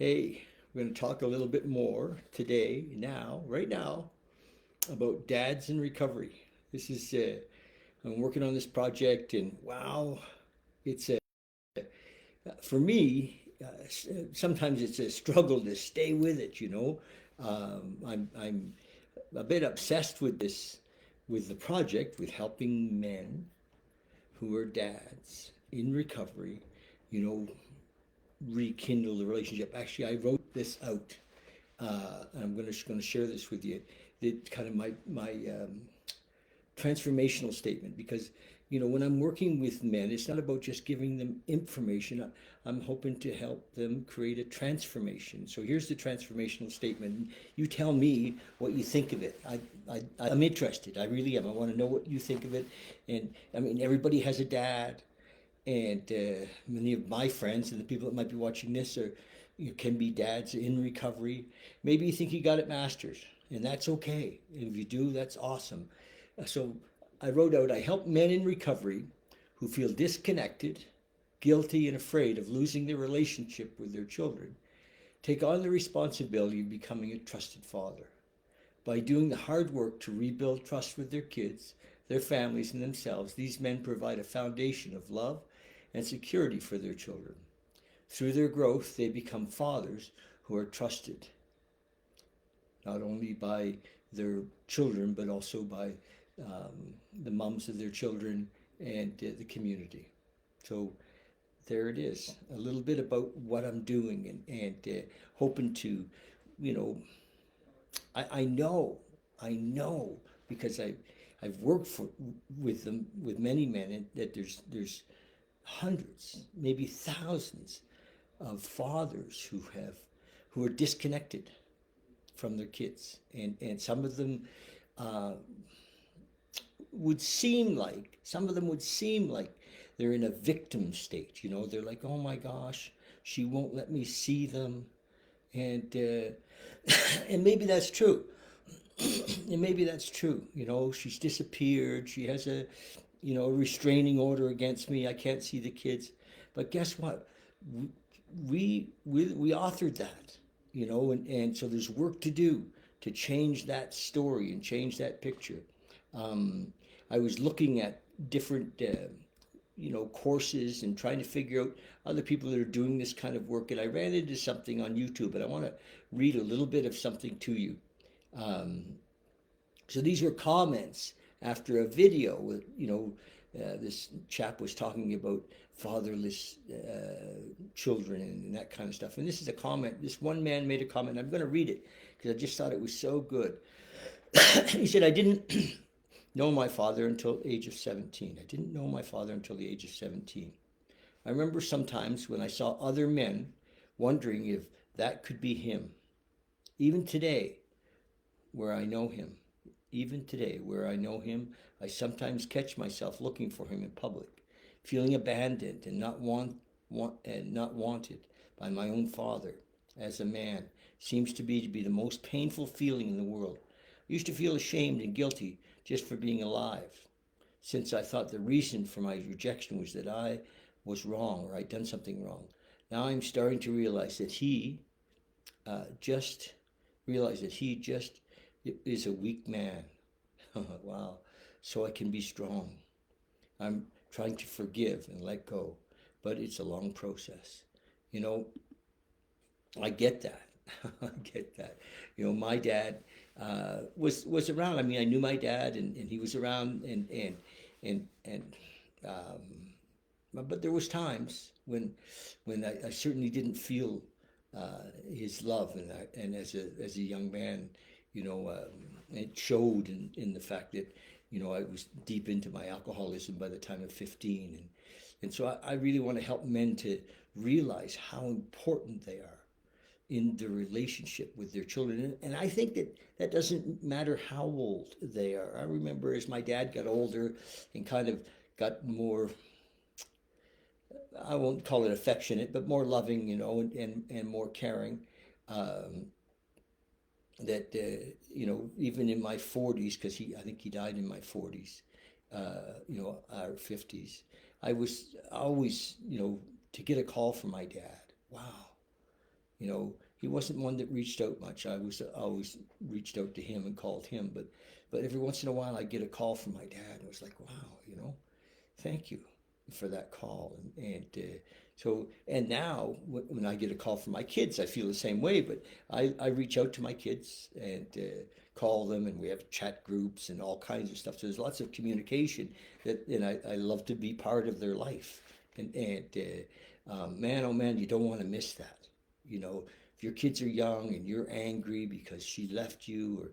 Hey, we're going to talk a little bit more today, right now, about dads in recovery. This is, I'm working on this project, and wow, it's for me, sometimes it's a struggle to stay with it. I'm a bit obsessed with this, with the project, with helping men who are dads in recovery, you know, rekindle the relationship. Actually, I wrote this out, and I'm going to share this with you. It kind of my transformational statement, because when I'm working with men, it's not about just giving them information. I'm hoping to help them create a transformation. So here's the transformational statement. You tell me what you think of it. I'm interested. I really am. I want to know what you think of it. And I mean, everybody has a dad, and many of my friends and the people that might be watching this can be dads in recovery. Maybe you think you got it masters, and that's okay. And if you do, that's awesome. So I wrote out, I help men in recovery who feel disconnected, guilty, and afraid of losing their relationship with their children take on the responsibility of becoming a trusted father. By doing the hard work to rebuild trust with their kids, their families, and themselves, these men provide a foundation of love and security for their children. Through their growth, they become fathers who are trusted, not only by their children, but also by the moms of their children and the community. So there it is, a little bit about what I'm doing, and hoping to, you know, I know because I've worked with them, with many men, and that there's hundreds, maybe thousands of fathers who are disconnected from their kids, and some of them uh, some of them would seem like they're in a victim state. They're like, oh my gosh, she won't let me see them, and and maybe that's true. And maybe that's true. She's disappeared. She has a restraining order against me. I can't see the kids. But guess what? We authored that, and so there's work to do to change that story and change that picture. Um, I was looking at different, courses and trying to figure out other people that are doing this kind of work. And I ran into something on YouTube, and I want to read a little bit of something to you. Um, so these were comments after a video with, this chap was talking about fatherless children and that kind of stuff. And this is a comment. This one man made a comment. I'm going to read it because I just thought it was so good. He said, I didn't know my father until age of 17. I didn't know my father until the age of 17. I remember sometimes when I saw other men wondering if that could be him. Even today, where I know him, even today, where I know him, I sometimes catch myself looking for him in public, feeling abandoned and not wanted by my own father as a man. Seems to be the most painful feeling in the world. I used to feel ashamed and guilty just for being alive, since I thought the reason for my rejection was that I was wrong or I'd done something wrong. Now I'm starting to just realize that he just is a weak man. Wow. So I can be strong. I'm trying to forgive and let go, but it's a long process. You know, I get that. I get that. My dad was around. I mean, I knew my dad, and he was around, and but there was times when I certainly didn't feel his love, and as a young man, it showed in the fact that I was deep into my alcoholism by the time of 15, and so I really want to help men to realize how important they are in the relationship with their children. And I think that doesn't matter how old they are. I remember as my dad got older and kind of got more, I won't call it affectionate, but more loving, and more caring. Um, that even in my 40s, because I think he died in my 40s, our 50s, I was always, to get a call from my dad. Wow, He wasn't one that reached out much. I was always reached out to him and called him, but every once in a while I get a call from my dad, and it was like, wow, thank you for that call. And now when I get a call from my kids, I feel the same way. But I reach out to my kids and call them, and we have chat groups and all kinds of stuff. So there's lots of communication and I love to be part of their life. And man, oh man, you don't want to miss that. If your kids are young and you're angry because she left you,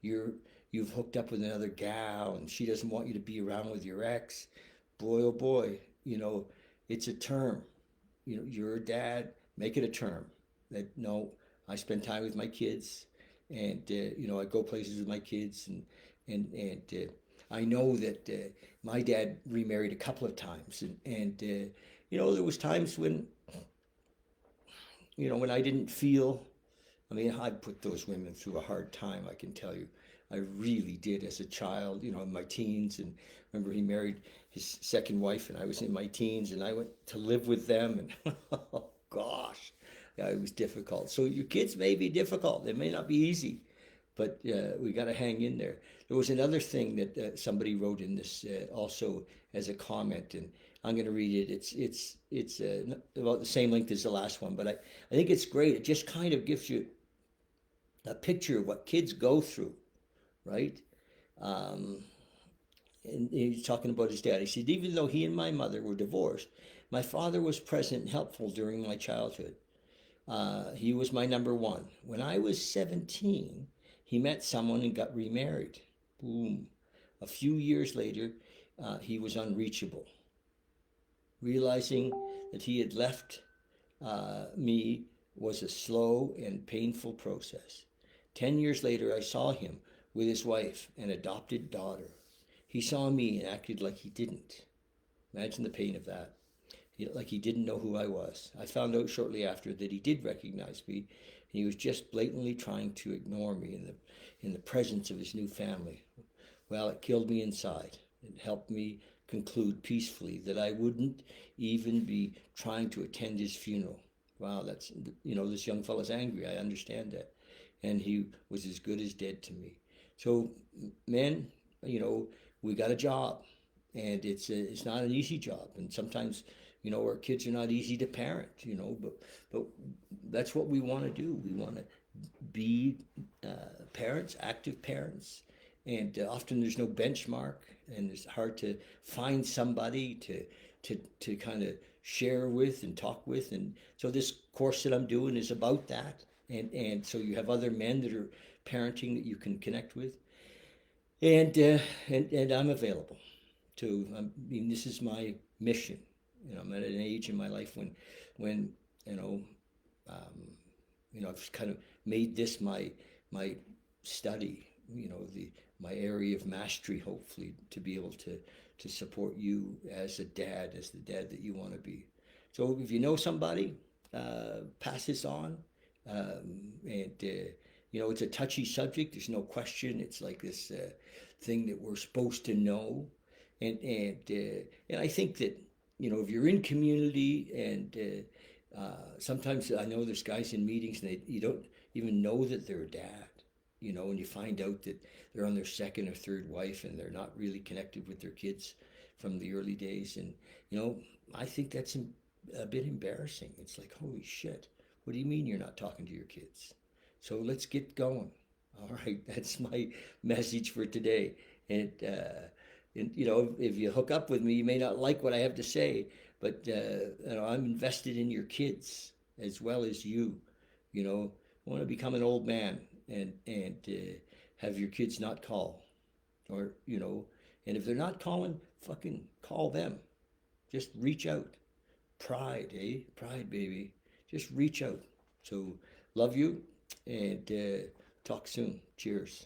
or you've hooked up with another gal and she doesn't want you to be around with your ex, boy, oh boy, it's a term. You're a dad, make it a term that, no, I spend time with my kids, and I go places with my kids, and I know that my dad remarried a couple of times, and there was times when I didn't feel. I mean, I put those women through a hard time, I can tell you. I really did as a child, in my teens. And remember, he married his second wife, and I was in my teens, and I went to live with them. And oh, gosh, yeah, it was difficult. So your kids may be difficult. They may not be easy, but we got to hang in there. There was another thing that somebody wrote in this also as a comment, and I'm going to read it. It's about the same length as the last one, but I think it's great. It just kind of gives you a picture of what kids go through, right? Um, and he's talking about his dad. He said, even though he and my mother were divorced, my father was present and helpful during my childhood. He was my number one. When I was 17, he met someone and got remarried. Boom. A few years later, he was unreachable. Realizing that he had left me was a slow and painful process. 10 years later, I saw him with his wife and adopted daughter. He saw me and acted like he didn't. Imagine the pain of that. Like he didn't know who I was. I found out shortly after that he did recognize me, and he was just blatantly trying to ignore me in the presence of his new family. Well, it killed me inside. It helped me conclude peacefully that I wouldn't even be trying to attend his funeral. Wow, this young fella's angry. I understand that. And he was as good as dead to me. So, men, we got a job, and it's not an easy job. And sometimes, our kids are not easy to parent, but that's what we want to do. We want to be parents, active parents. And often there's no benchmark, and it's hard to find somebody to kind of share with and talk with. And so this course that I'm doing is about that. And so you have other men that are parenting that you can connect with, and I'm available to. I mean, this is my mission. I'm at an age in my life when I've kind of made this my study. My area of mastery, hopefully, to be able to support you as the dad that you want to be. So if you know somebody, pass this on. It's a touchy subject. There's no question. It's like this thing that we're supposed to know, and I think that if you're in community, and sometimes I know there's guys in meetings and you don't even know that they're a dad. And you find out that they're on their second or third wife and they're not really connected with their kids from the early days. And, I think that's a bit embarrassing. It's like, holy shit, what do you mean you're not talking to your kids? So let's get going. All right, that's my message for today. And if you hook up with me, you may not like what I have to say, but, I'm invested in your kids as well as you. I want to become an old man and have your kids not call, or and if they're not calling, fucking call them. Just reach out. Pride, pride, baby. Just reach out. So love you, and talk soon. Cheers.